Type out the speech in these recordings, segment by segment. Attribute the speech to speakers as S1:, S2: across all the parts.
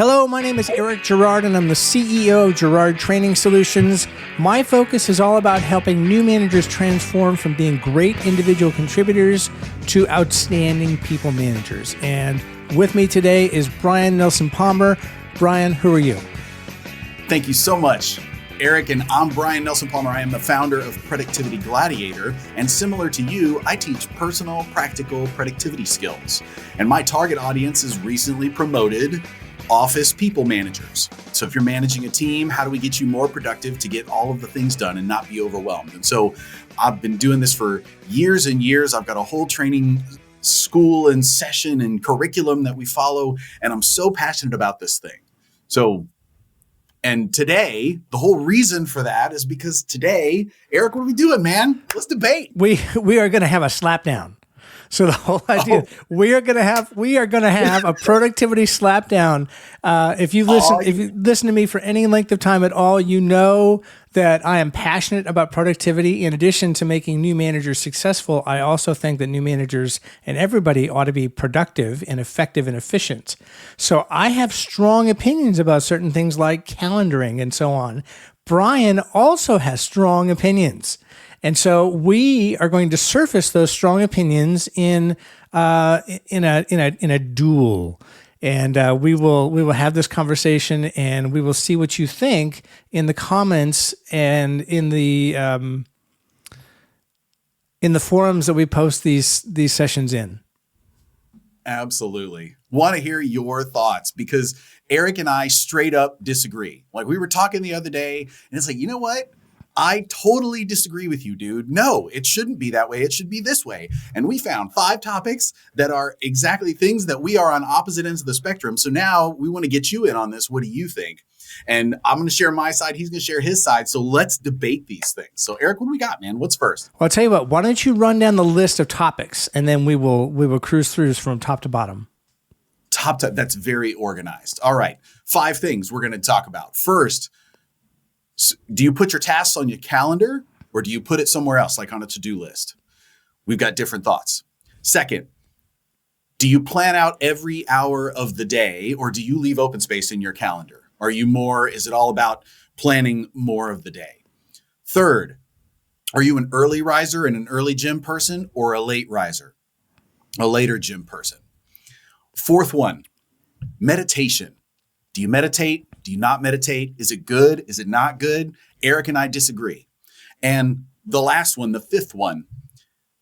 S1: Hello, my name is Eric Girard, and I'm the CEO of Girard Training Solutions. My focus is all about helping new managers transform from being great individual contributors to outstanding people managers. And with me today is Brian Nelson Palmer. Brian, who are you?
S2: Thank you so much, Eric. And I'm Brian Nelson Palmer. I am the founder of Productivity Gladiator. And similar to you, I teach personal, practical productivity skills. And my target audience is recently promoted office people managers. So if you're managing a team, how do we get you more productive to get all of the things done and not be overwhelmed? And so I've been doing this for years and years. I've got a whole training school and session and curriculum that we follow. And I'm so passionate about this thing. And today, the whole reason for that is because today, Eric, what are we doing, man? Let's debate.
S1: We are going to have a slapdown. So the whole idea, we are going to have a productivity slapdown. If you listen to me for any length of time at all, you know that I am passionate about productivity. In addition to making new managers successful, I also think that new managers and everybody ought to be productive and effective and efficient. So I have strong opinions about certain things like calendaring and so on. Brian also has strong opinions. And so we are going to surface those strong opinions in a duel, and we will have this conversation, and we will see what you think in the comments and in the forums that we post these sessions in.
S2: Absolutely. Want to hear your thoughts, because Eric and I straight up disagree. Like, we were talking the other day, and it's like, you know what? I totally disagree with you, dude. No, it shouldn't be that way. It should be this way. And we found 5 topics that are exactly things that we are on opposite ends of the spectrum. So now we want to get you in on this. What do you think? And I'm going to share my side. He's going to share his side. So let's debate these things. So Eric, what do we got, man? What's first?
S1: Well, I'll tell you what, why don't you run down the list of topics, and then we will cruise through from top to bottom.
S2: That's very organized. All right. 5 things we're going to talk about. First, do you put your tasks on your calendar, or do you put it somewhere else, like on a to-do list? We've got different thoughts. Second, do you plan out every hour of the day, or do you leave open space in your calendar? Is it all about planning more of the day? Third, are you an early riser and an early gym person, or a late riser, a later gym person? Fourth one, meditation. Do you meditate? Do you not meditate? Is it good? Is it not good? Eric and I disagree. And the last one, the 5th one,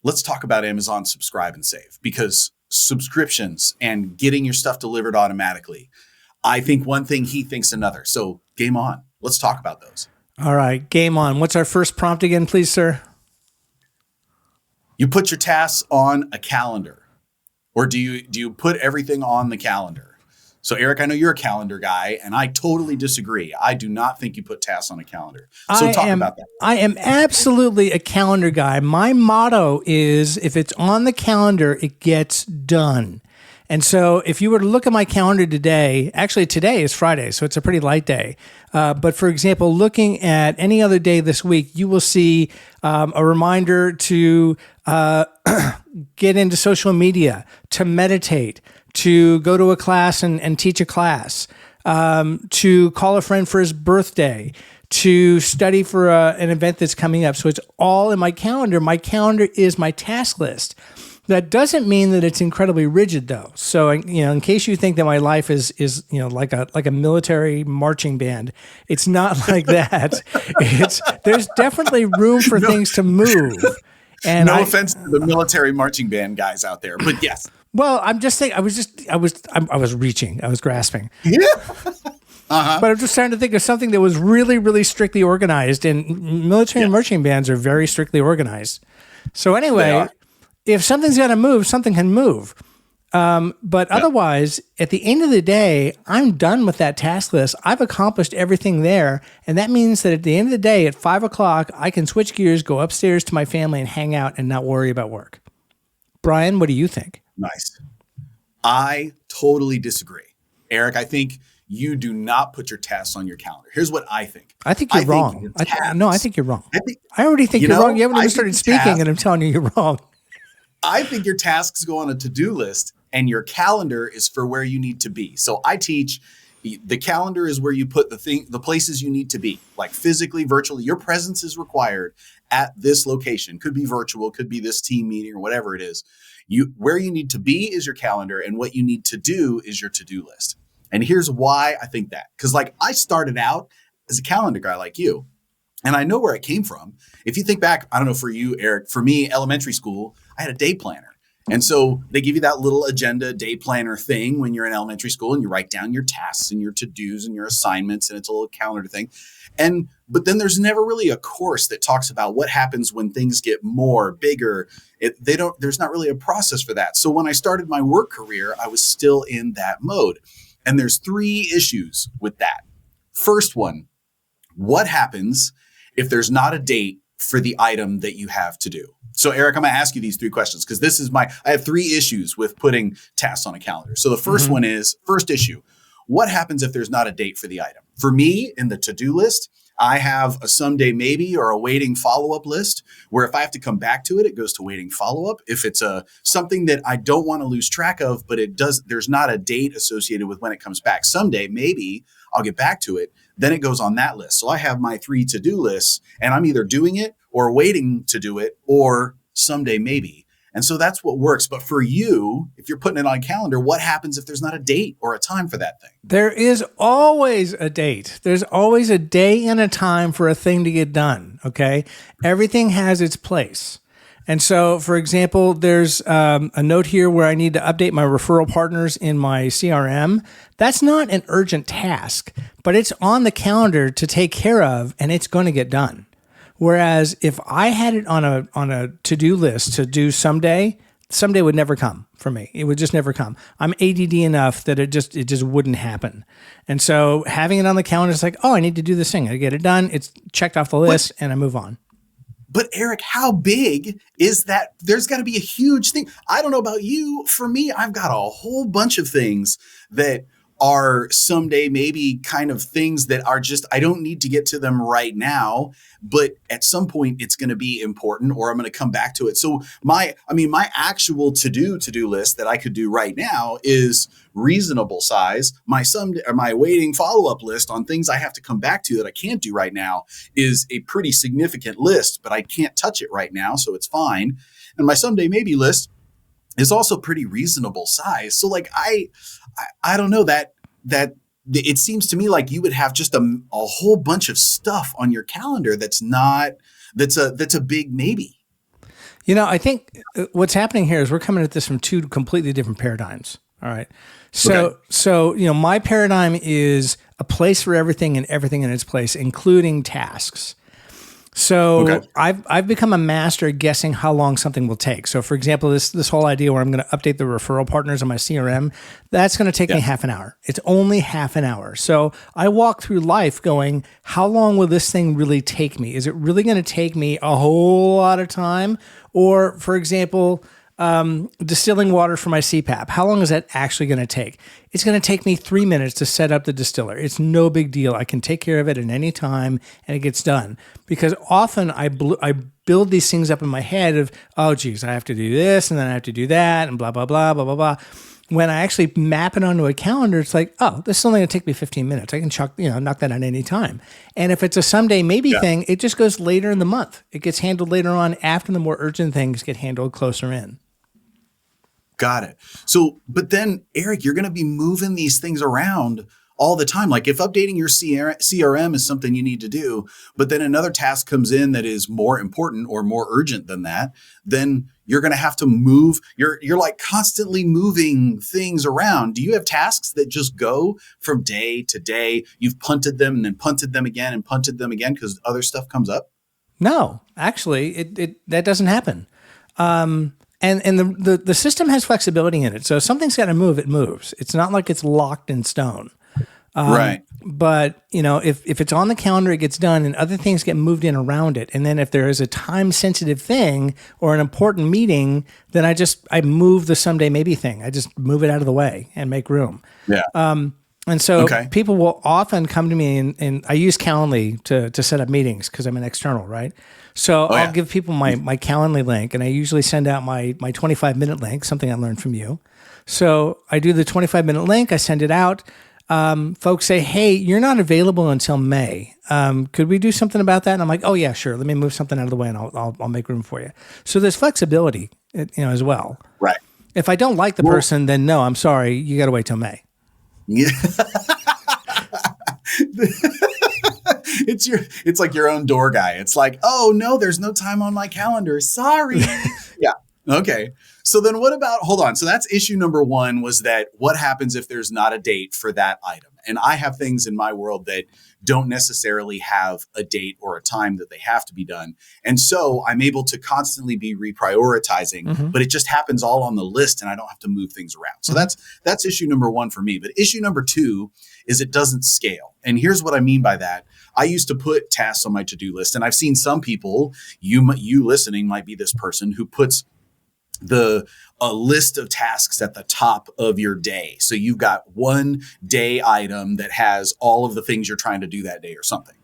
S2: let's talk about Amazon Subscribe and Save, because subscriptions and getting your stuff delivered automatically, I think one thing, he thinks another. So game on. Let's talk about those.
S1: All right, game on. What's our first prompt again, please, sir?
S2: You put your tasks on a calendar, or do you put everything on the calendar? So, Eric, I know you're a calendar guy, and I totally disagree. I do not think you put tasks on a calendar. So talk about that.
S1: I am absolutely a calendar guy. My motto is, if it's on the calendar, it gets done. And so if you were to look at my calendar today, actually today is Friday, so it's a pretty light day. But for example, looking at any other day this week, you will see a reminder to get into social media, to meditate, to go to a class and teach a class, to call a friend for his birthday, to study for an event that's coming up. So it's all in my calendar. My calendar is my task list. That doesn't mean that it's incredibly rigid, though. So, in case you think that my life is like a military marching band, it's not like that. There's definitely room for things to move. And
S2: no offense to the military marching band guys out there, but yes.
S1: Well, I'm just saying. I was reaching. I was grasping.
S2: Yeah. Uh-huh.
S1: But I'm just trying to think of something that was really, really strictly organized. And military and marching bands are very strictly organized. So anyway, if something's got to move, something can move. But otherwise, at the end of the day, I'm done with that task list. I've accomplished everything there. And that means that at the end of the day, at 5:00, I can switch gears, go upstairs to my family and hang out and not worry about work. Brian, what do you think?
S2: Nice. I totally disagree. Eric, I think you do not put your tasks on your calendar. Here's what I think.
S1: I think you're wrong. I think you're wrong. I already think you're wrong. You haven't even started speaking, and I'm telling you you're wrong.
S2: I think your tasks go on a to-do list, and your calendar is for where you need to be. So I teach The calendar is where you put the places you need to be, like physically, virtually. Your presence is required at this location. Could be virtual, could be this team meeting or whatever it is. Where you need to be is your calendar, and what you need to do is your to-do list. And here's why I think that. Because like I started out as a calendar guy like you, and I know where it came from. If you think back, I don't know for you, Eric, for me, elementary school, I had a day planner. And so they give you that little agenda day planner thing when you're in elementary school, and you write down your tasks and your to-dos and your assignments, and it's a little calendar thing. But then there's never really a course that talks about what happens when things get more, bigger. There's not really a process for that. So when I started my work career, I was still in that mode. And there's 3 issues with that. First one, what happens if there's not a date for the item that you have to do? So Eric, I'm going to ask you these 3 questions because I have 3 issues with putting tasks on a calendar. So the first one is, first issue, what happens if there's not a date for the item? For me, in the to-do list, I have a someday maybe or a waiting follow-up list where if I have to come back to it, it goes to waiting follow-up. If it's something that I don't want to lose track of, but there's not a date associated with when it comes back. Someday, maybe I'll get back to it. Then it goes on that list. So I have my 3 to-do lists, and I'm either doing it or waiting to do it or someday maybe. And so that's what works. But for you, if you're putting it on a calendar, what happens if there's not a date or a time for that thing?
S1: There is always a date. There's always a day and a time for a thing to get done. Okay. Everything has its place. And so, for example, there's a note here where I need to update my referral partners in my CRM. That's not an urgent task, but it's on the calendar to take care of, and it's going to get done. Whereas if I had it on a to-do list to do someday would never come for me. It would just never come. I'm ADD enough that it just wouldn't happen. And so having it on the calendar is like, oh, I need to do this thing. I get it done. It's checked off the list, and I move on.
S2: But Eric, how big is that? There's got to be a huge thing. I don't know about you. For me, I've got a whole bunch of things that are someday maybe kind of things that are just, I don't need to get to them right now, but at some point it's going to be important or I'm going to come back to it. So my actual to-do list that I could do right now is reasonable size. My waiting follow-up list on things I have to come back to that I can't do right now is a pretty significant list, but I can't touch it right now. So it's fine. And my someday maybe list is also pretty reasonable size. So like, I don't know that it seems to me like you would have just a whole bunch of stuff on your calendar that's a big maybe.
S1: You know, I think what's happening here is we're coming at this from 2 completely different paradigms. All right. So, my paradigm is a place for everything and everything in its place, including tasks. So I've become a master at guessing how long something will take. So for example, this whole idea where I'm going to update the referral partners on my CRM, that's going to take me half an hour. It's only half an hour. So I walk through life going, how long will this thing really take me? Is it really going to take me a whole lot of time? Or for example, distilling water for my CPAP. How long is that actually going to take? It's going to take me 3 minutes to set up the distiller. It's no big deal. I can take care of it at any time and it gets done. Because often I build these things up in my head of, oh, geez, I have to do this and then I have to do that and blah, blah, blah, blah, blah, blah. When I actually map it onto a calendar, it's like, oh, this is only going to take me 15 minutes. I can knock that out any time. And if it's a someday maybe thing, it just goes later in the month. It gets handled later on after the more urgent things get handled closer in.
S2: Got it. So, but then Eric, you're going to be moving these things around all the time. Like if updating your CRM is something you need to do, but then another task comes in that is more important or more urgent than that, then you're going to have to move. You're like constantly moving things around. Do you have tasks that just go from day to day? You've punted them and then punted them again and punted them again because other stuff comes up?
S1: No, actually, that doesn't happen. And the system has flexibility in it. So if something's got to move, it moves. It's not like it's locked in stone.
S2: Right.
S1: But, if it's on the calendar, it gets done and other things get moved in around it. And then if there is a time sensitive thing or an important meeting, then I move the someday maybe thing. I just move it out of the way and make room. Yeah. And so people will often come to me and I use Calendly to set up meetings because I'm an external, right? So I'll give people my Calendly link and I usually send out my 25-minute link, something I learned from you. So I do the 25-minute link, I send it out. folks say, hey, you're not available until May. Could we do something about that? And I'm like, oh yeah, sure. Let me move something out of the way and I'll make room for you. So there's flexibility, as well.
S2: Right.
S1: If I don't like the person, then no, I'm sorry. You got to wait till May.
S2: Yeah. It's like your own door guy. It's like, oh no, there's no time on my calendar. Sorry. Yeah. Okay. So then hold on. So that's issue number one, was that what happens if there's not a date for that item? And I have things in my world that don't necessarily have a date or a time that they have to be done. And so I'm able to constantly be reprioritizing, but it just happens all on the list and I don't have to move things around. So that's issue number one for me. But issue number two is it doesn't scale. And here's what I mean by that. I used to put tasks on my to-do list, and I've seen some people, you listening might be this person who puts a list of tasks at the top of your day. So you've got one day item that has all of the things you're trying to do that day or something.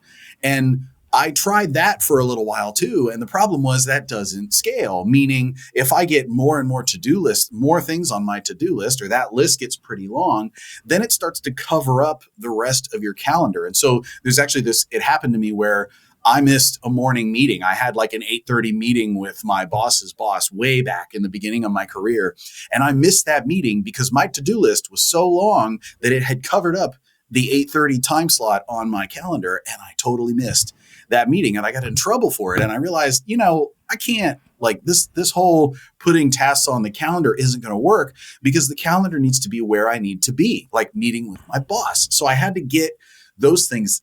S2: And I tried that for a little while too. And the problem was that doesn't scale, meaning if I get more and more to-do lists, more things on my to-do list, or that list gets pretty long, then it starts to cover up the rest of your calendar. And so there's actually it happened to me where I missed a morning meeting. I had like an 8:30 meeting with my boss's boss way back in the beginning of my career. And I missed that meeting because my to-do list was so long that it had covered up the 8:30 time slot on my calendar. And I totally missed that meeting and I got in trouble for it. And I realized, I can't this whole putting tasks on the calendar isn't going to work because the calendar needs to be where I need to be, like meeting with my boss. So I had to get those things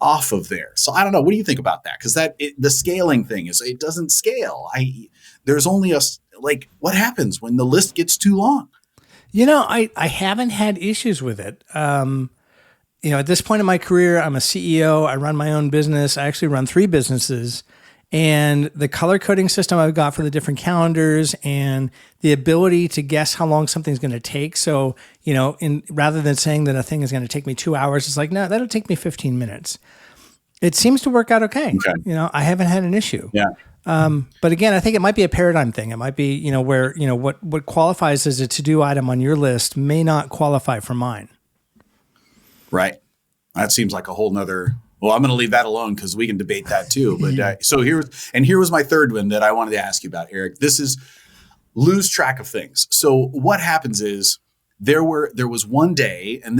S2: off of there. So I don't know. What do you think about that? Because the scaling thing is it doesn't scale. There's only what happens when the list gets too long?
S1: I haven't had issues with it. At this point in my career, I'm a CEO. I run my own business. I actually run 3 businesses. And the color coding system I've got for the different calendars and the ability to guess how long something's going to take. So, rather than saying that a thing is going to take me 2 hours, it's like, no, that'll take me 15 minutes. It seems to work out okay. I haven't had an issue.
S2: Yeah.
S1: But again, I think it might be a paradigm thing. It might be, where, what qualifies as a to-do item on your list may not qualify for mine.
S2: Right. That seems like a whole nother. Well, I'm going to leave that alone because we can debate that too. But here was my third one that I wanted to ask you about, Eric. This is lose track of things. So what happens is there was one day, and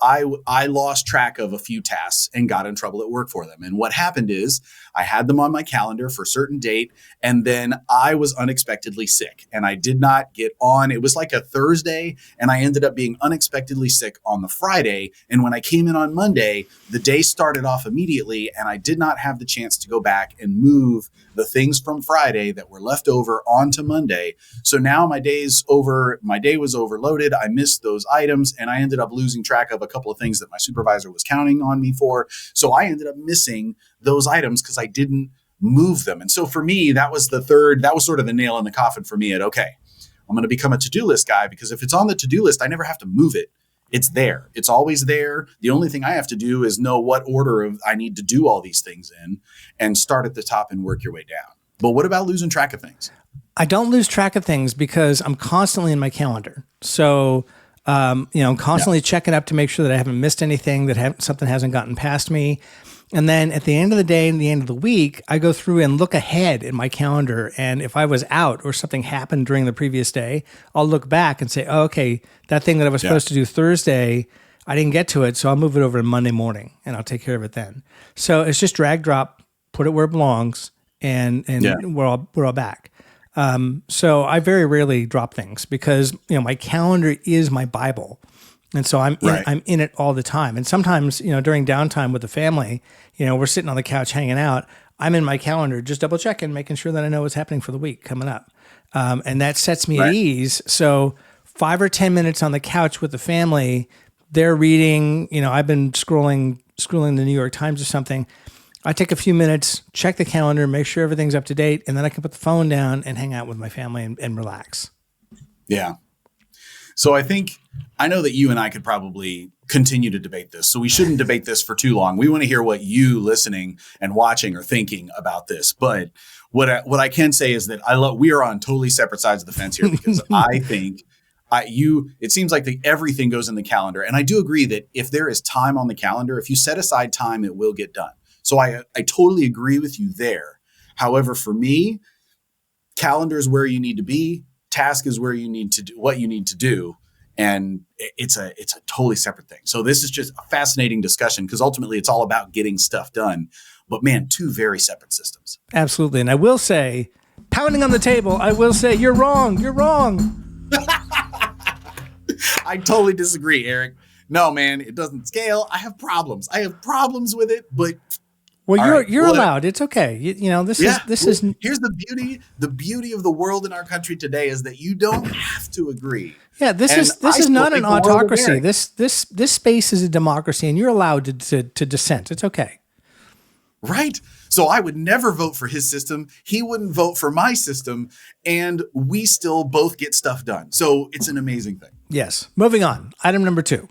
S2: I lost track of a few tasks and got in trouble at work for them. And what happened is I had them on my calendar for a certain date, and then I was unexpectedly sick and I did not get on. It was like a Thursday, and I ended up being unexpectedly sick on the Friday. And when I came in on Monday, the day started off immediately, and I did not have the chance to go back and move the things from Friday that were left over onto Monday. So now my day was overloaded. I missed those items, and I ended up losing track of a couple of things that my supervisor was counting on me for. So I ended up missing those items because I didn't move them. And so for me, that was sort of the nail in the coffin for me okay, I'm going to become a to-do list guy, because if it's on the to-do list, I never have to move it. It's there. It's always there. The only thing I have to do is know what order I need to do all these things in and start at the top and work your way down. But what about losing track of things?
S1: I don't lose track of things because I'm constantly in my calendar. So, I'm constantly checking up to make sure that I haven't missed anything, that something hasn't gotten past me. And then at the end of the day and the end of the week, I go through and look ahead in my calendar. And if I was out or something happened during the previous day, I'll look back and say, oh, okay, that thing that I was supposed to do Thursday, I didn't get to it. So I'll move it over to Monday morning and I'll take care of it then. So it's just drag, drop, put it where it belongs, and we're all back. So I very rarely drop things because, my calendar is my Bible. And so I'm in it all the time. And sometimes, during downtime with the family, we're sitting on the couch hanging out. I'm in my calendar, just double checking, making sure that I know what's happening for the week coming up. And that sets me at ease. So 5 or 10 minutes on the couch with the family, they're reading, I've been scrolling the New York Times or something. I take a few minutes, check the calendar, make sure everything's up to date, and then I can put the phone down and hang out with my family and relax.
S2: Yeah. So I know that you and I could probably continue to debate this. So we shouldn't debate this for too long. We want to hear what you listening and watching are thinking about this. But what I can say is that we are on totally separate sides of the fence here, because I think It seems like everything goes in the calendar. And I do agree that if there is time on the calendar, if you set aside time, it will get done. So I totally agree with you there. However, for me, calendar is where you need to be. Task is where you need to do what you need to do. And it's a totally separate thing. So this is just a fascinating discussion because ultimately it's all about getting stuff done. But man, two very separate systems.
S1: Absolutely. And I will say, pounding on the table, I will say, you're wrong. You're wrong.
S2: I totally disagree, Eric. No, man, it doesn't scale. I have problems with it, but
S1: you're allowed. It's okay. This is
S2: here's the beauty of the world in our country today is that you don't have to agree.
S1: Yeah, this is not an autocracy. This space is a democracy, and you're allowed to dissent. It's okay.
S2: Right. So I would never vote for his system. He wouldn't vote for my system, and we still both get stuff done. So it's an amazing thing.
S1: Yes. Moving on. Item number 2.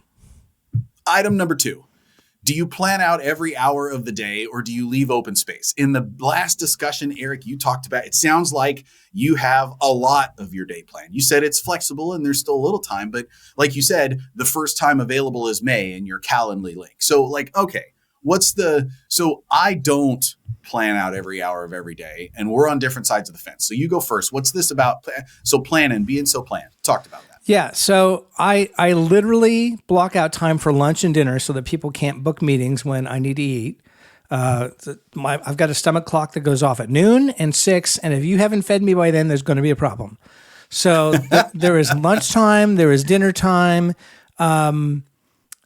S2: Do you plan out every hour of the day or do you leave open space? In the last discussion, Eric, you talked about, it sounds like you have a lot of your day planned. You said it's flexible and there's still a little time, but like you said, the first time available is May in your Calendly link. So okay, so I don't plan out every hour of every day and we're on different sides of the fence. So you go first. What's this about? So planning, being so planned. Talked about that.
S1: Yeah, so I literally block out time for lunch and dinner so that people can't book meetings when I need to eat. I've got a stomach clock that goes off at noon and 6, and if you haven't fed me by then, there's going to be a problem. So there is lunchtime, there is dinner time, and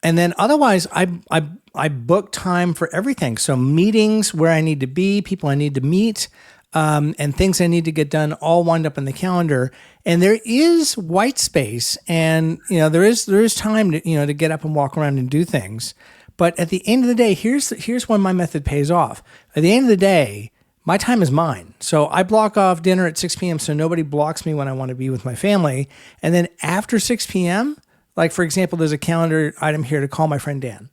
S1: then otherwise I book time for everything. So meetings where I need to be, people I need to meet, and things I need to get done all wind up in the calendar. And there is white space, and there is time to to get up and walk around and do things. But at the end of the day, here's when my method pays off. At the end of the day, my time is mine. So I block off dinner at 6 p.m. so nobody blocks me when I want to be with my family. And then after 6 p.m., like for example, there's a calendar item here to call my friend Dan.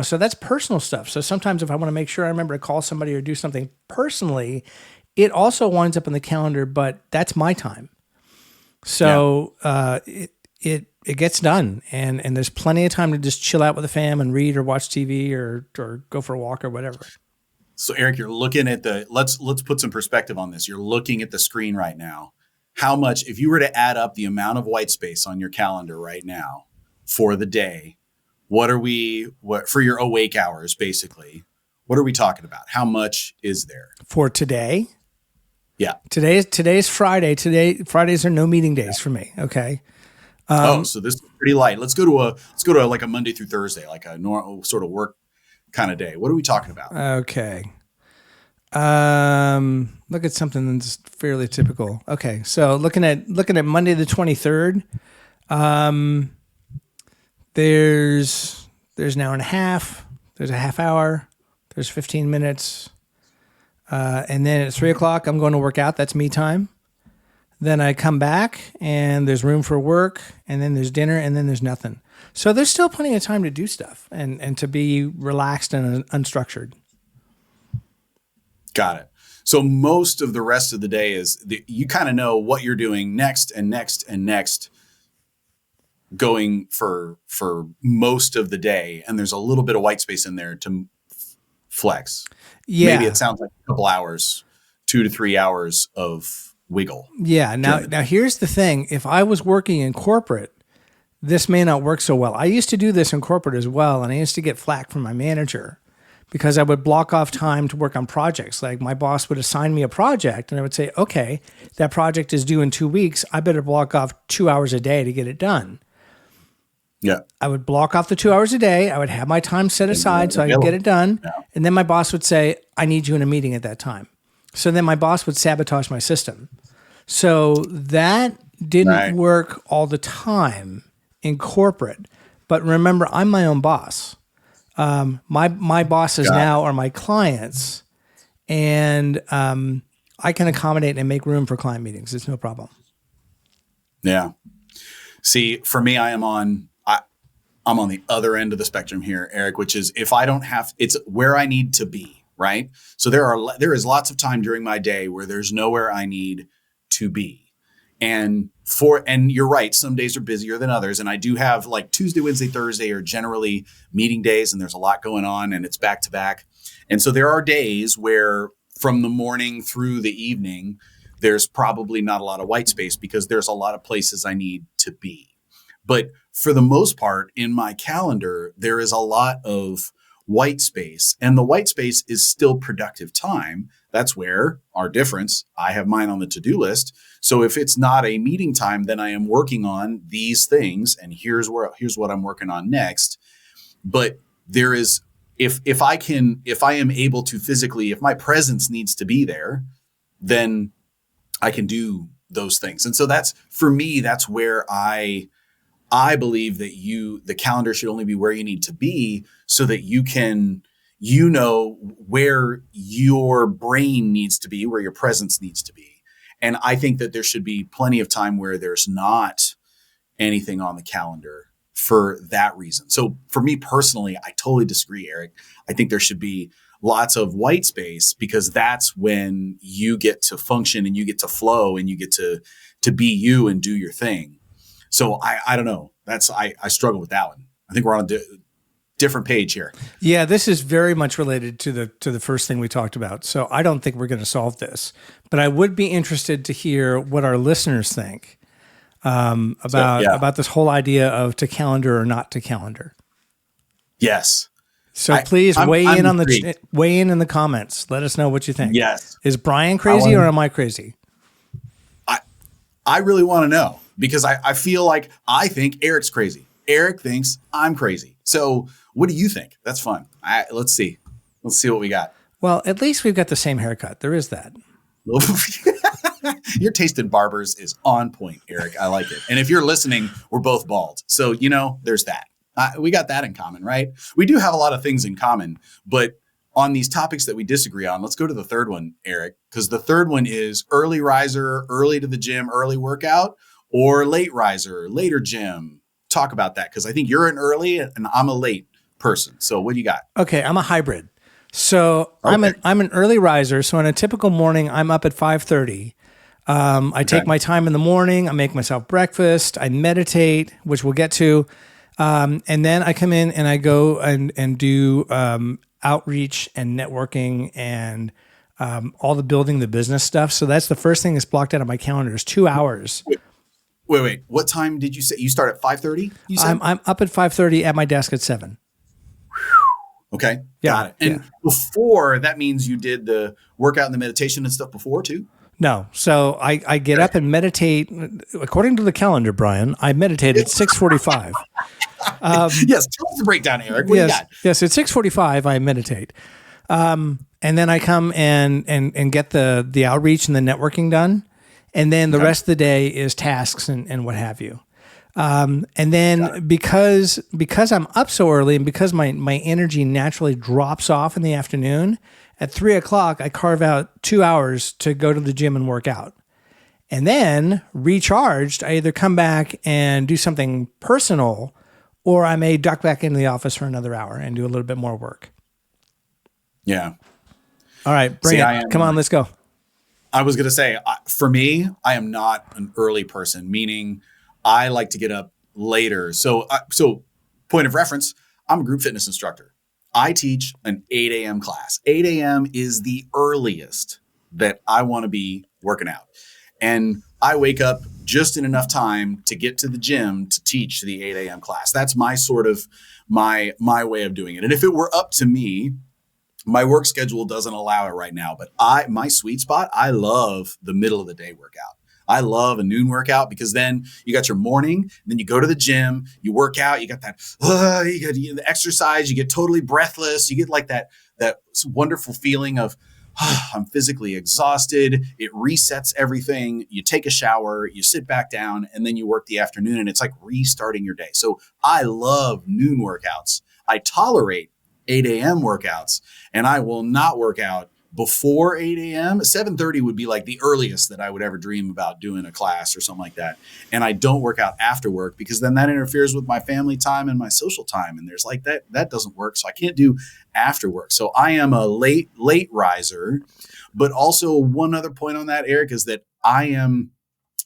S1: So that's personal stuff. So sometimes if I want to make sure I remember to call somebody or do something personally, it also winds up in the calendar, but that's my time. So it gets done, and there's plenty of time to just chill out with the fam and read or watch TV or go for a walk or whatever.
S2: So Eric, you're looking at let's put some perspective on this. You're looking at the screen right now. How much, if you were to add up the amount of white space on your calendar right now for the day, what for your awake hours, basically, what are we talking about? How much is there?
S1: For today?
S2: Yeah.
S1: Today's Friday. Fridays are no meeting days for me. Okay.
S2: So this is pretty light. Let's go to like a Monday through Thursday, like a normal sort of work kind of day. What are we talking about?
S1: Okay. Look at something that's fairly typical. Okay. So looking at Monday the 23rd, there's an hour and a half, there's a half hour, there's 15 minutes. And then at 3:00, I'm going to work out. That's me time. Then I come back and there's room for work, and then there's dinner, and then there's nothing. So there's still plenty of time to do stuff and to be relaxed and unstructured.
S2: Got it. So most of the rest of the day is you kind of know what you're doing next and next and next, going for most of the day, and there's a little bit of white space in there to flex. Yeah. Maybe it sounds like a couple hours, 2 to 3 hours of wiggle.
S1: Yeah. Now here's the thing. If I was working in corporate, this may not work so well. I used to do this in corporate as well, and I used to get flack from my manager because I would block off time to work on projects. Like my boss would assign me a project, and I would say, okay, that project is due in 2 weeks. I better block off 2 hours a day to get it done.
S2: Yeah.
S1: I would block off the 2 hours a day. I would have my time set aside so I could get it done. Yeah. And then my boss would say, I need you in a meeting at that time. So then my boss would sabotage my system. So that didn't work all the time in corporate. But remember, I'm my own boss. My bosses now are my clients. And I can accommodate and make room for client meetings. It's no problem.
S2: Yeah. See, for me, I'm on the other end of the spectrum here, Eric, which is if I don't have, it's where I need to be, right? So there is lots of time during my day where there's nowhere I need to be. And you're right, some days are busier than others. And I do have like Tuesday, Wednesday, Thursday are generally meeting days, and there's a lot going on and it's back to back. And so there are days where from the morning through the evening, there's probably not a lot of white space because there's a lot of places I need to be. But for the most part in my calendar, there is a lot of white space, and the white space is still productive time. That's where our difference. I have mine on the to-do list. So if it's not a meeting time, then I am working on these things, and here's what I'm working on next. But there is, if I am able to physically, if my presence needs to be there, then I can do those things. And so that's, for me, that's where I believe that the calendar should only be where you need to be so that you can, where your brain needs to be, where your presence needs to be. And I think that there should be plenty of time where there's not anything on the calendar for that reason. So for me personally, I totally disagree, Eric. I think there should be lots of white space because that's when you get to function and you get to flow and you get to be you and do your thing. So I don't know. I struggle with that one. I think we're on a different page here.
S1: Yeah, this is very much related to the first thing we talked about. So I don't think we're going to solve this, but I would be interested to hear what our listeners think about this whole idea of to calendar or not to calendar.
S2: Yes.
S1: So please weigh in in the comments. Let us know what you think.
S2: Yes.
S1: Is Brian crazy or am I crazy?
S2: I really want to know. Because I feel like I think Eric's crazy. Eric thinks I'm crazy. So what do you think? That's fun. Let's see. Let's see what we got.
S1: Well, at least we've got the same haircut. There is that.
S2: Your taste in barbers is on point, Eric. I like it. And if you're listening, we're both bald. So, there's that. We got that in common, right? We do have a lot of things in common. But on these topics that we disagree on, let's go to the third one, Eric. Because the third one is early riser, early to the gym, early workout. Or late riser, later gym. Talk about that because I think you're an early and I'm a late person. So what do you got?
S1: Okay, I'm a hybrid. So okay. I'm an early riser. So on a typical morning, I'm up at 5:30. I take my time in the morning. I make myself breakfast. I meditate, which we'll get to, and then I come in and I go and do outreach and networking and all the building the business stuff. So that's the first thing that's blocked out of my calendar is 2 hours.
S2: Wait. What time did you say? You start at 5:30? You said?
S1: I'm up at 5:30 at my desk at 7.
S2: Okay. Yeah, got it. And before, that means you did the workout and the meditation and stuff before too?
S1: No. So I get up and meditate. According to the calendar, Brian, I meditate at 6:45.
S2: Yes. Tell us the breakdown, Eric. What do you got?
S1: Yes. At 6:45, I meditate. And then I come and get the outreach and the networking done. And then the rest of the day is tasks and what have you. And then because I'm up so early and because my energy naturally drops off in the afternoon, at 3:00, I carve out 2 hours to go to the gym and work out. And then recharged, I either come back and do something personal or I may duck back into the office for another hour and do a little bit more work.
S2: Yeah.
S1: All right, bring it. Come on, let's go.
S2: I was going to say, for me, I am not an early person, meaning I like to get up later. So point of reference, I'm a group fitness instructor. I teach an 8 a.m. class. 8 a.m. is the earliest that I want to be working out. And I wake up just in enough time to get to the gym to teach the 8 a.m. class. That's my sort of my way of doing it. And if it were up to me, my work schedule doesn't allow it right now, but my sweet spot, I love the middle of the day workout. I love a noon workout because then you got your morning, and then you go to the gym, you work out, you got that, you got the exercise, you get totally breathless. You get like that wonderful feeling of, I'm physically exhausted. It resets everything. You take a shower, you sit back down, and then you work the afternoon, and it's like restarting your day. So I love noon workouts. I tolerate 8 a.m. workouts, and I will not work out before 8 a.m. 7:30 would be like the earliest that I would ever dream about doing a class or something like that. And I don't work out after work because then that interferes with my family time and my social time. And there's like that doesn't work. So I can't do after work. So I am a late riser. But also one other point on that, Eric, is that I am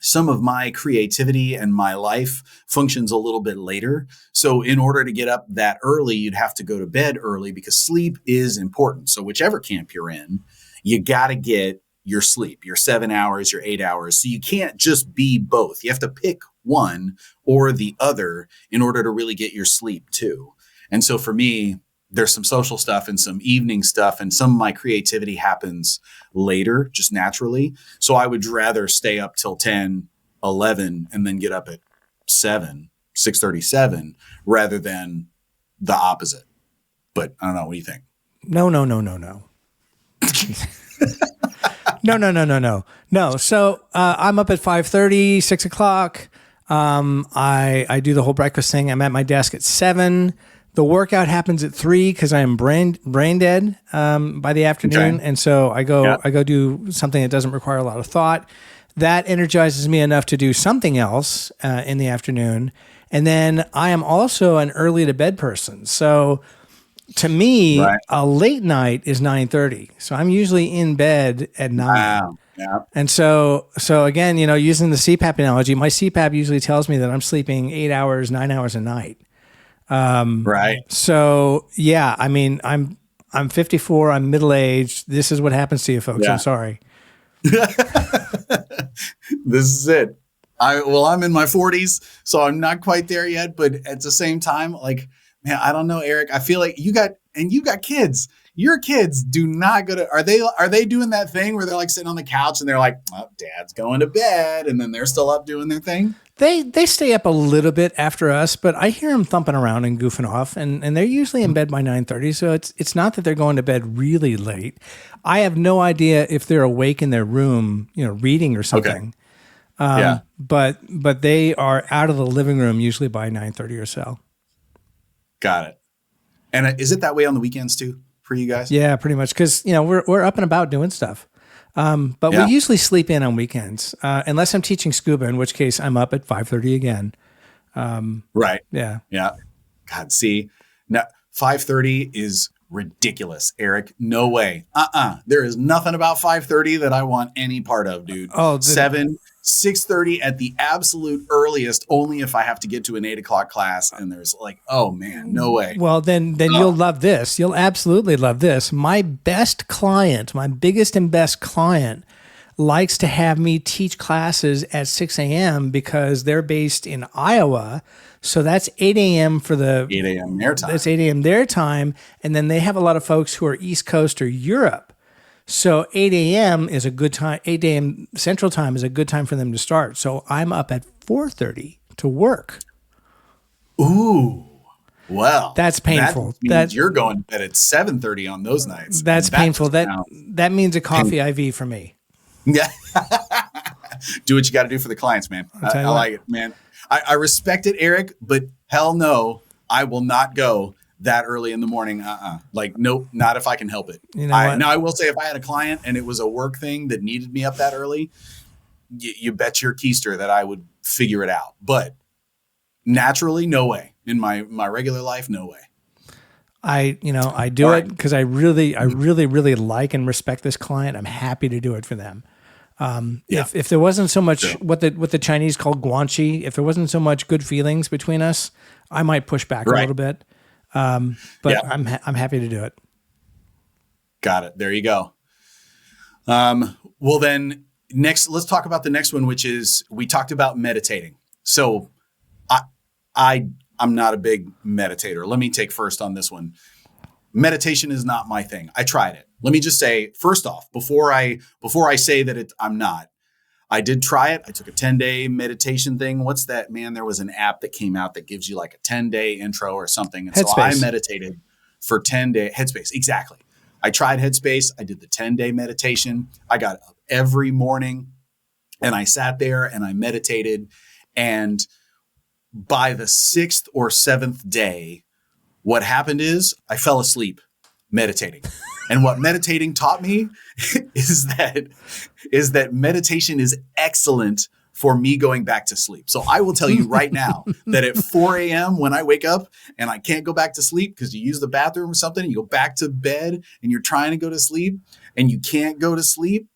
S2: some of my creativity and my life functions a little bit later. So in order to get up that early, you'd have to go to bed early because sleep is important. So whichever camp you're in, you got to get your sleep, your 7 hours, your 8 hours. So you can't just be both. You have to pick one or the other in order to really get your sleep too. And so for me, there's some social stuff and some evening stuff, and some of my creativity happens later, just naturally. So I would rather stay up till 10, 11, and then get up at 7, 6:37, rather than the opposite. But I don't know. What do you think?
S1: No. No. So I'm up at 5:30, 6 o'clock. I do the whole breakfast thing. I'm at my desk at 7. The workout happens at 3 because I am brain dead by the afternoon, and so I go do something that doesn't require a lot of thought. That energizes me enough to do something else in the afternoon, and then I am also an early to bed person. So to me, a late night is 9:30. So I'm usually in bed at 9.
S2: Wow. Yeah.
S1: And so again, using the CPAP analogy, my CPAP usually tells me that I'm sleeping 8 hours, 9 hours a night.
S2: Right.
S1: So yeah, I mean, I'm 54. I'm middle aged. This is what happens to you folks.
S2: Yeah.
S1: I'm sorry.
S2: This is it. I'm in my 40s, so I'm not quite there yet. But at the same time, like, man, I don't know, Eric. I feel like you got kids. Your kids do not go to. Are they doing that thing where they're like sitting on the couch and they're like, oh, Dad's going to bed, and then they're still up doing their thing?
S1: They stay up a little bit after us, but I hear them thumping around and goofing off, and they're usually in bed by 9:30. So it's not that they're going to bed really late. I have no idea if they're awake in their room, reading or something.
S2: Okay.
S1: But they are out of the living room usually by 9:30 or so.
S2: Got it. And is it that way on the weekends too for you guys?
S1: Yeah, pretty much. Because we're up and about doing stuff. But we usually sleep in on weekends, unless I'm teaching scuba, in which case I'm up at 5:30 again.
S2: Right.
S1: Yeah.
S2: Yeah. God, see, now 5:30 is ridiculous, Eric. No way. There is nothing about 5:30 that I want any part of, dude.
S1: Oh,
S2: 6:30 at the absolute earliest, only if I have to get to an 8 o'clock class. And there's like, oh man, no way.
S1: Well, then you'll love this. You'll absolutely love this. My biggest and best client likes to have me teach classes at 6 a.m. because they're based in Iowa. So that's 8 a.m. for the
S2: 8 a.m. their time.
S1: That's 8 a.m. their time. And then they have a lot of folks who are East Coast or Europe. So 8 a.m. is a good time. 8 a.m. Central Time is a good time for them to start. So I'm up at 4:30 to work.
S2: Ooh, well,
S1: that's painful.
S2: That means you're going to bed at 7:30 on those nights.
S1: That's painful. That means a coffee IV for me.
S2: Yeah. Do what you got to do for the clients, man. I like it, man. I respect it, Eric, but hell no, I will not go that early in the morning. Like, nope, not if I can help it. Now, I will say if I had a client and it was a work thing that needed me up that early, you bet your keister that I would figure it out. But naturally, no way. In my regular life, no way.
S1: I do it because I really like and respect this client. I'm happy to do it for them. If there wasn't so much what the Chinese call guanxi, if there wasn't so much good feelings between us, I might push back a little bit. But I'm happy to do it.
S2: Got it. There you go. Well then next, let's talk about the next one, which is, we talked about meditating. So I'm not a big meditator. Let me take first on this one. Meditation is not my thing. I tried it. Let me just say, first off, before I say that I'm not, I did try it. I took a 10-day meditation thing. What's that, man? There was an app that came out that gives you like a 10-day intro or something. And
S1: Headspace.
S2: So I meditated for 10 days. Headspace. Exactly. I tried Headspace. I did the 10-day meditation. I got up every morning and I sat there and I meditated. And by the 6th or 7th day, what happened is I fell asleep meditating. And what meditating taught me is that meditation is excellent for me going back to sleep. So I will tell you right now that at 4 a.m. when I wake up and I can't go back to sleep because you use the bathroom or something, you go back to bed and you're trying to go to sleep and you can't go to sleep,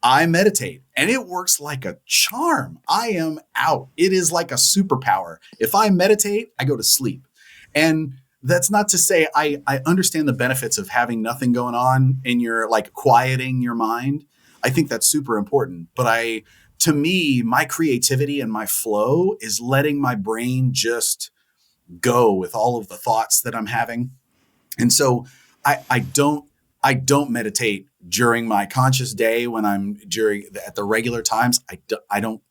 S2: I meditate and it works like a charm. I am out. It is like a superpower. If I meditate, I go to sleep. And that's not to say I understand the benefits of having nothing going on in your, like, quieting your mind. I think that's super important. But to me, my creativity and my flow is letting my brain just go with all of the thoughts that I'm having. And so I don't meditate during my conscious day when I'm at the regular times. I don't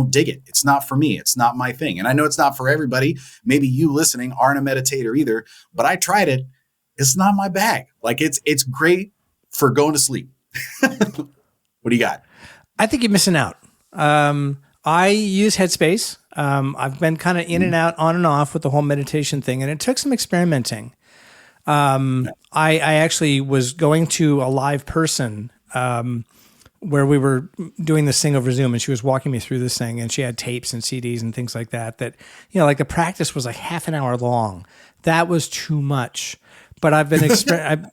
S2: dig it. It's not for me. It's not my thing. And I know it's not for everybody. Maybe you listening aren't a meditator either, but I tried it. It's not my bag. Like, it's great for going to sleep. What do you got?
S1: I think you're missing out. I use Headspace. I've been kind of in and out, on and off with the whole meditation thing, and it took some experimenting. I actually was going to a live person where we were doing this thing over Zoom, and she was walking me through this thing, and she had tapes and CDs and things like that, like the practice was like half an hour long. That was too much. But I've been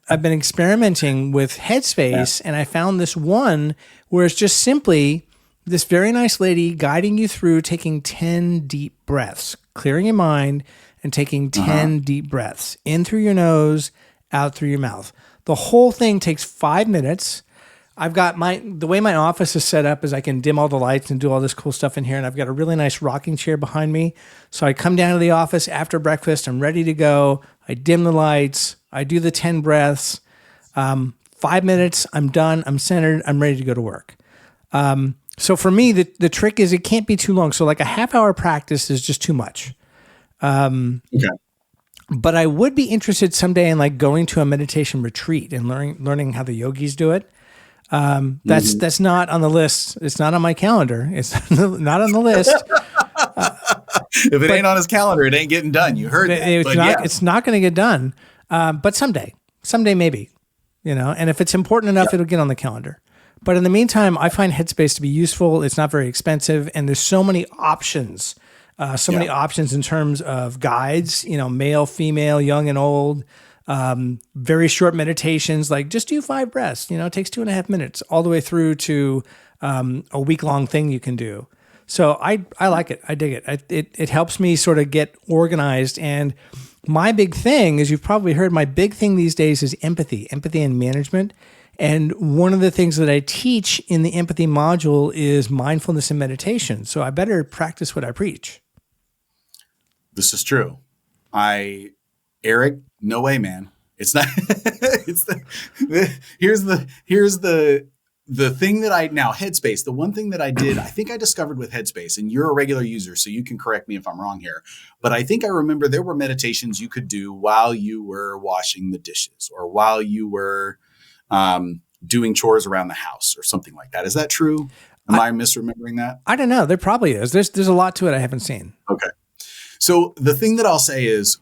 S1: I've been experimenting with Headspace, and I found this one where it's just simply this very nice lady guiding you through taking 10 deep breaths, clearing your mind and taking 10 deep breaths in through your nose, out through your mouth. The whole thing takes 5 minutes. I've got the way my office is set up is I can dim all the lights and do all this cool stuff in here. And I've got a really nice rocking chair behind me. So I come down to the office after breakfast. I'm ready to go. I dim the lights. I do the 10 breaths. 5 minutes. I'm done. I'm centered. I'm ready to go to work. So for me, the trick is it can't be too long. So like a half-hour practice is just too much.
S2: Okay.
S1: But I would be interested someday in like going to a meditation retreat and learning how the yogis do it. That's not on the list. It's not on my calendar. It's not on the list.
S2: If it ain't on his calendar, it ain't getting done. You heard that.
S1: It's not going to get done. But someday maybe, and if it's important enough, it'll get on the calendar. But in the meantime, I find Headspace to be useful. It's not very expensive, and there's so many options. Many options in terms of guides, male, female, young and old, very short meditations, like just do 5 breaths, it takes 2.5 minutes all the way through to a week-long thing you can do. So I like it. I dig it. It helps me sort of get organized. And my big thing, as you've probably heard, my big thing these days is empathy and management. And one of the things that I teach in the empathy module is mindfulness and meditation. So I better practice what I preach.
S2: This is true. Eric, no way, man. It's not, here's the thing that now Headspace, the one thing that I did, I think I discovered with Headspace, and you're a regular user, so you can correct me if I'm wrong here, but I think I remember there were meditations you could do while you were washing the dishes or while you were doing chores around the house or something like that. Is that true? Am I misremembering that?
S1: I don't know. There probably is. There's a lot to it I haven't seen.
S2: Okay. So the thing that I'll say is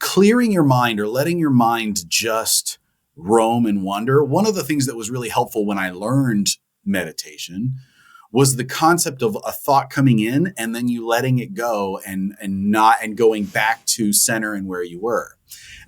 S2: clearing your mind or letting your mind just roam and wander. One of the things that was really helpful when I learned meditation was the concept of a thought coming in and then you letting it go and going back to center and where you were.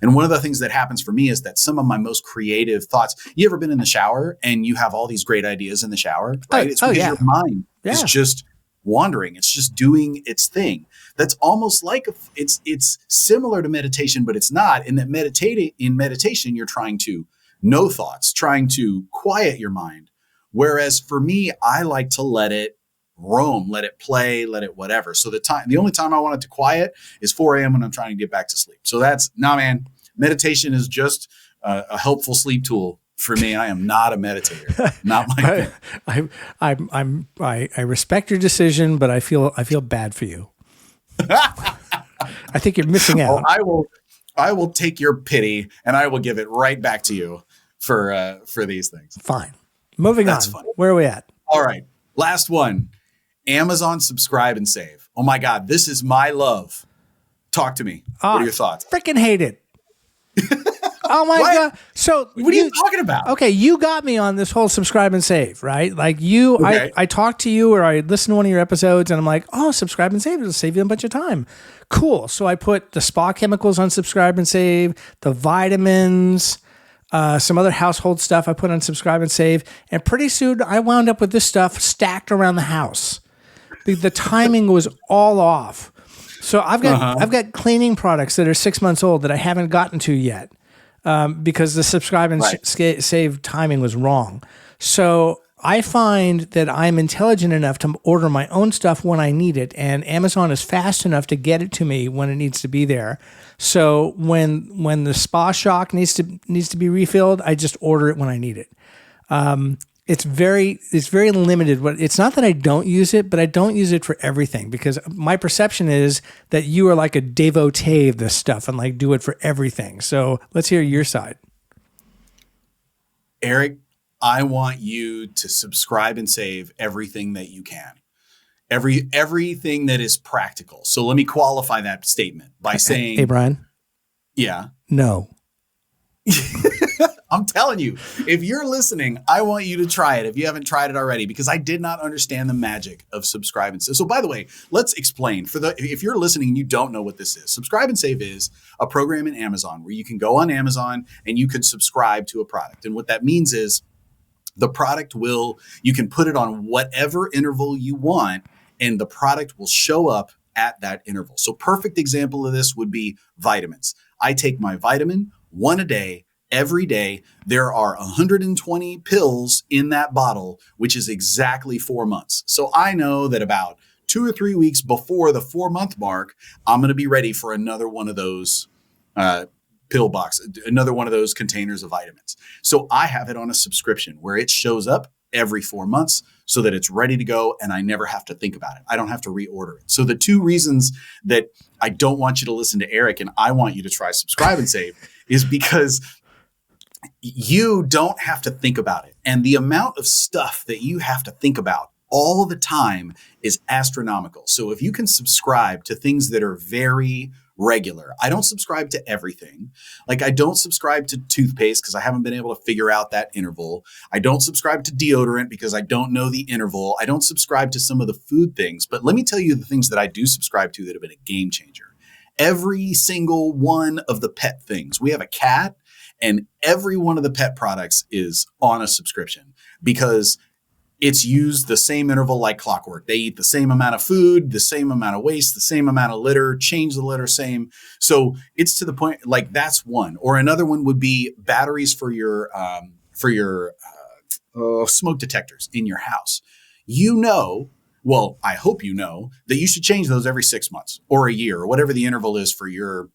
S2: And one of the things that happens for me is that some of my most creative thoughts, you ever been in the shower and you have all these great ideas in the shower, right? It's because your mind is just wandering. It's just doing its thing. That's almost like it's similar to meditation, but it's not. In that in meditation, you're trying to know thoughts, trying to quiet your mind. Whereas for me, I like to let it roam, let it play, let it whatever. So the only time I want it to quiet is 4 a.m. when I'm trying to get back to sleep. So man, meditation is just a helpful sleep tool for me. I am not a meditator. Not my thing.
S1: I respect your decision, but I feel bad for you. I think you're missing out.
S2: I will take your pity and I will give it right back to you for these things.
S1: Fine. Moving on. Funny. Where are we at?
S2: All right. Last one. Amazon Subscribe and Save. Oh my God. This is my love. Talk to me. What are your thoughts?
S1: Freaking hate it. Oh my God. So
S2: what are you talking about?
S1: Okay. You got me on this whole subscribe and save, right? Like I talked to you or I listened to one of your episodes and I'm like, oh, subscribe and save. It'll save you a bunch of time. Cool. So I put the spa chemicals on subscribe and save, the vitamins, some other household stuff I put on subscribe and save. And pretty soon I wound up with this stuff stacked around the house. The timing was all off. So I've got cleaning products that are 6 months old that I haven't gotten to yet because the subscribe and save timing was wrong. So I find that I'm intelligent enough to order my own stuff when I need it, and Amazon is fast enough to get it to me when it needs to be there. So when the spa shock needs to be refilled, I just order it when I need it. It's very limited. It's not that I don't use it, but I don't use it for everything because my perception is that you are like a devotee of this stuff and like do it for everything. So let's hear your side.
S2: Eric, I want you to subscribe and save everything that you can. Everything that is practical. So let me qualify that statement by saying,
S1: hey, Brian.
S2: Yeah.
S1: No.
S2: I'm telling you, if you're listening, I want you to try it if you haven't tried it already, because I did not understand the magic of subscribe and save. So by the way, let's explain if you're listening and you don't know what this is. Subscribe and save is a program in Amazon where you can go on Amazon and you can subscribe to a product. And what that means is the product you can put it on whatever interval you want and the product will show up at that interval. So perfect example of this would be vitamins. I take my vitamin one a day. Every day, there are 120 pills in that bottle, which is exactly 4 months. So I know that about 2 or 3 weeks before the 4-month mark, I'm going to be ready for another one of those pill boxes, another one of those containers of vitamins. So I have it on a subscription where it shows up every 4 months so that it's ready to go and I never have to think about it. I don't have to reorder it. So the two reasons that I don't want you to listen to Eric and I want you to try subscribe and save is because you don't have to think about it. And the amount of stuff that you have to think about all the time is astronomical. So if you can subscribe to things that are very regular, I don't subscribe to everything. Like I don't subscribe to toothpaste because I haven't been able to figure out that interval. I don't subscribe to deodorant because I don't know the interval. I don't subscribe to some of the food things. But let me tell you the things that I do subscribe to that have been a game changer. Every single one of the pet things. We have a cat. And every one of the pet products is on a subscription because it's used the same interval like clockwork. They eat the same amount of food, the same amount of waste, the same amount of litter, change the litter, same. So it's to the point, like that's one. Or another one would be batteries for your smoke detectors in your house. Well, I hope you know that you should change those every 6 months or a year or whatever the interval is for your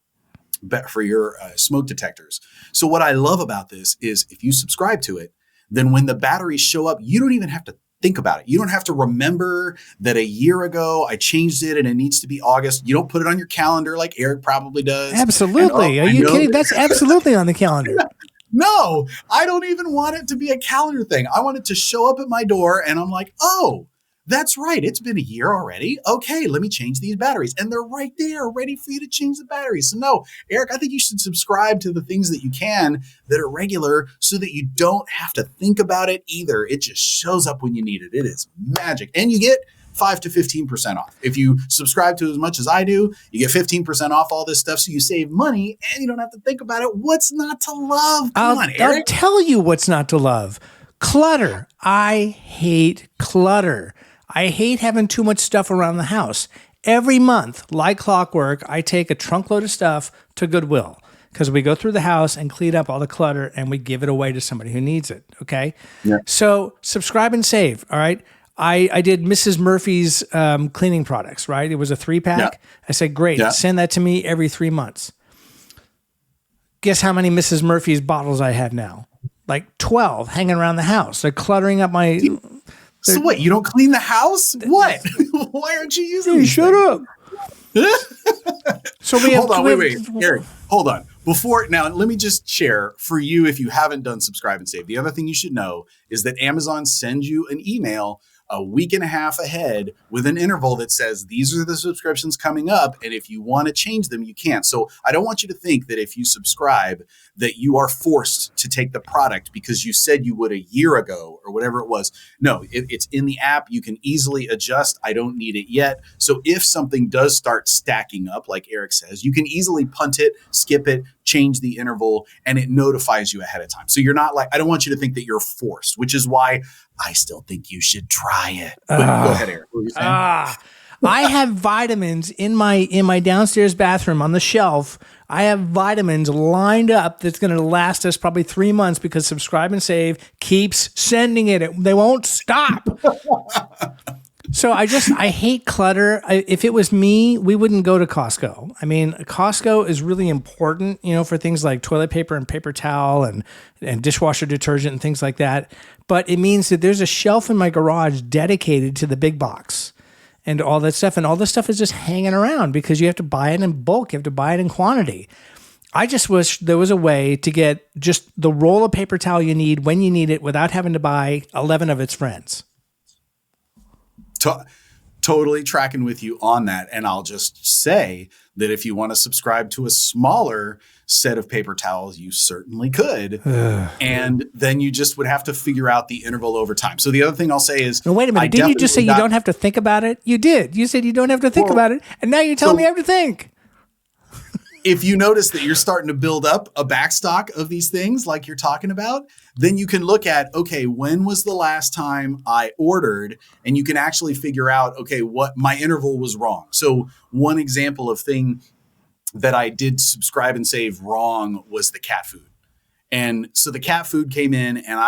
S2: smoke detectors. So what I love about this is if you subscribe to it, then when the batteries show up, you don't even have to think about it. You don't have to remember that a year ago I changed it and it needs to be August. You don't put it on your calendar like Eric probably does.
S1: Absolutely. Are you kidding? That's absolutely on the calendar.
S2: No, I don't even want it to be a calendar thing. I want it to show up at my door and I'm like, oh, that's right. It's been a year already. Okay, let me change these batteries. And they're right there ready for you to change the batteries. So no, Eric, I think you should subscribe to the things that you can that are regular so that you don't have to think about it either. It just shows up when you need it. It is magic. And you get 5 to 15% off. If you subscribe to as much as I do, you get 15% off all this stuff. So you save money and you don't have to think about it. What's not to love? Come on, Eric.
S1: I'll tell you what's not to love. Clutter. I hate clutter. I hate having too much stuff around the house. Every month, like clockwork, I take a trunkload of stuff to Goodwill because we go through the house and clean up all the clutter and we give it away to somebody who needs it. Okay.
S2: Yeah.
S1: So subscribe and save. All right. I did Mrs. Murphy's cleaning products, right? It was a 3-pack. Yeah. I said, great. Yeah. Send that to me every 3 months. Guess how many Mrs. Murphy's bottles I have now? Like 12 hanging around the house. They're cluttering up my...
S2: So what? You don't clean the house? What? Why aren't you using these
S1: shut
S2: things?
S1: up. So we have.
S2: Hold on, wait, Eric, hold on. Now, let me just share for you if you haven't done subscribe and save. The other thing you should know is that Amazon sends you an email a week and a half ahead with an interval that says these are the subscriptions coming up. And if you want to change them, you can. So I don't want you to think that if you subscribe that you are forced to take the product because you said you would a year ago or whatever it was. No, it's in the app. You can easily adjust. I don't need it yet. So if something does start stacking up, like Eric says, you can easily punt it, skip it, change the interval, and it notifies you ahead of time. So you're not like, I don't want you to think that you're forced, which is why I still think you should try it. But go ahead, Eric. What were you saying?
S1: I have vitamins in my downstairs bathroom on the shelf. I have vitamins lined up that's going to last us probably 3 months because Subscribe and Save keeps sending it. They won't stop. So I hate clutter. If it was me, we wouldn't go to Costco. I mean, Costco is really important, for things like toilet paper and paper towel and dishwasher detergent and things like that. But it means that there's a shelf in my garage dedicated to the big box and all that stuff. And all this stuff is just hanging around because you have to buy it in bulk. You have to buy it in quantity. I just wish there was a way to get just the roll of paper towel you need when you need it without having to buy 11 of its friends.
S2: Totally tracking with you on that. And I'll just say that if you want to subscribe to a smaller set of paper towels, you certainly could. And then you just would have to figure out the interval over time. So the other thing I'll say is...
S1: No, wait a minute. Didn't you just say you don't have to think about it? You did. You said you don't have to think about it. And now you're telling me I have to think.
S2: If you notice that you're starting to build up a backstock of these things like you're talking about, then you can look at, okay, when was the last time I ordered? And you can actually figure out, okay, what my interval was wrong. So one example of thing that I did Subscribe and Save wrong was the cat food. And so the cat food came in and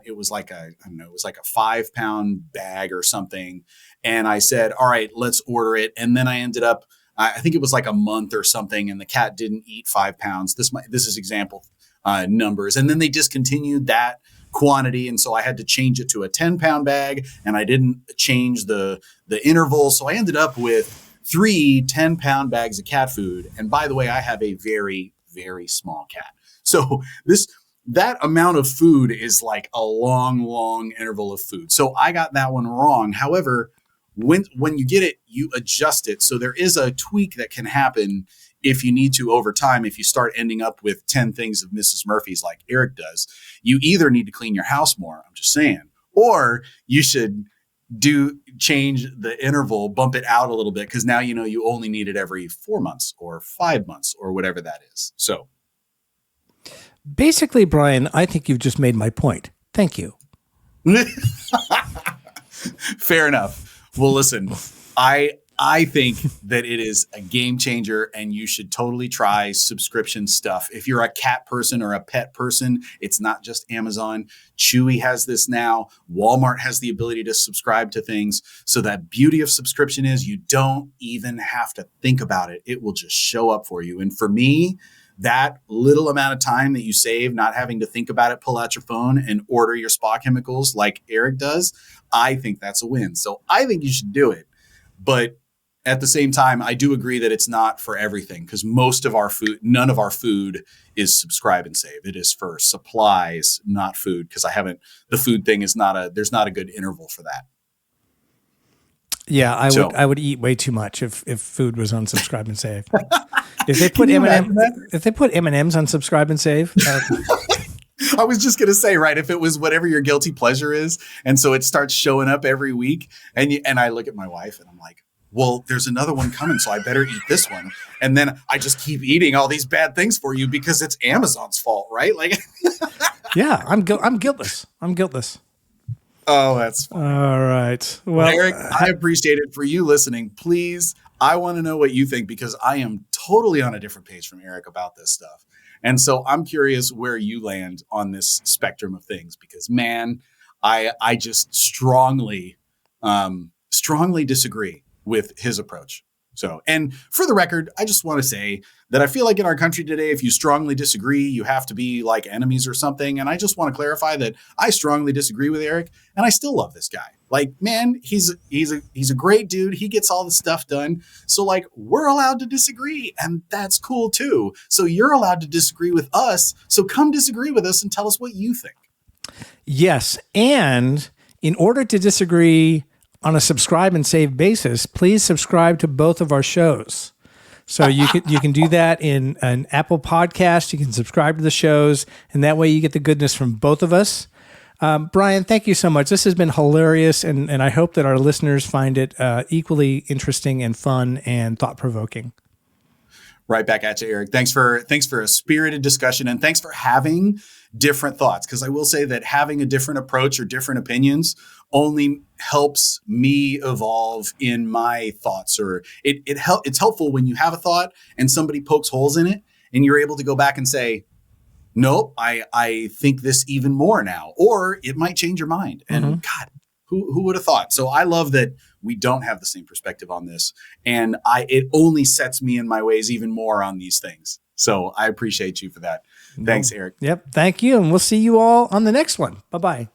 S2: it was like a 5-pound bag or something. And I said, all right, let's order it. And then I ended up, I think it was like a month or something, and the cat didn't eat 5 pounds. This is example numbers. And then they discontinued that quantity. And so I had to change it to a 10-pound bag, and I didn't change the interval. So I ended up with 3 10-pound bags of cat food. And by the way, I have a very, very small cat. So that amount of food is like a long, long interval of food. So I got that one wrong. However, when you get it, you adjust it. So there is a tweak that can happen if you need to over time. If you start ending up with 10 things of Mrs. Murphy's like Eric does, you either need to clean your house more, I'm just saying, or you should change the interval, bump it out a little bit, because now you only need it every 4 months or 5 months or whatever that is. So
S1: basically, Brian, I think you've just made my point. Thank you.
S2: Fair enough. Well, listen, I think that it is a game changer, and you should totally try subscription stuff. If you're a cat person or a pet person, it's not just Amazon. Chewy has this now. Walmart has the ability to subscribe to things. So that beauty of subscription is you don't even have to think about it. It will just show up for you. And for me, that little amount of time that you save not having to think about it, pull out your phone and order your spa chemicals like Eric does, I think that's a win. So I think you should do it. But at the same time, I do agree that it's not for everything, because none of our food is Subscribe and Save. It is for supplies, not food, because the food thing there's not a good interval for that.
S1: Yeah, I would eat way too much if food was on Subscribe and Save. If they put M&Ms on Subscribe and Save,
S2: I was just gonna say, right? If it was whatever your guilty pleasure is, and so it starts showing up every week, and I look at my wife and I'm like, well, there's another one coming, so I better eat this one, and then I just keep eating all these bad things for you because it's Amazon's fault, right? Like,
S1: yeah, I'm guiltless. I'm guiltless.
S2: Oh, that's fine.
S1: All right. Well,
S2: Eric, I appreciate it for you listening. Please, I want to know what you think, because I am totally on a different page from Eric about this stuff. And so I'm curious where you land on this spectrum of things, because, man, I just strongly disagree with his approach. So, and for the record, I just want to say that I feel like in our country today, if you strongly disagree, you have to be like enemies or something. And I just want to clarify that I strongly disagree with Eric, and I still love this guy. Like, man, he's a great dude. He gets all the stuff done. So like, we're allowed to disagree, and that's cool too. So you're allowed to disagree with us. So come disagree with us and tell us what you think.
S1: Yes. And in order to disagree on a Subscribe and Save basis, please subscribe to both of our shows. So you can do that in an Apple podcast. You can subscribe to the shows, and that way you get the goodness from both of us. Brian, thank you so much. This has been hilarious, and I hope that our listeners find it equally interesting and fun and thought-provoking.
S2: Right back at you, Eric. Thanks for a spirited discussion, and thanks for having different thoughts. Because I will say that having a different approach or different opinions only helps me evolve in my thoughts. Or it's helpful when you have a thought and somebody pokes holes in it, and you're able to go back and say, nope, I think this even more now, or it might change your mind. And God, who would have thought? So I love that we don't have the same perspective on this, and it only sets me in my ways even more on these things. So I appreciate you for that. Thanks, Eric.
S1: Yep. Thank you. And we'll see you all on the next one. Bye-bye.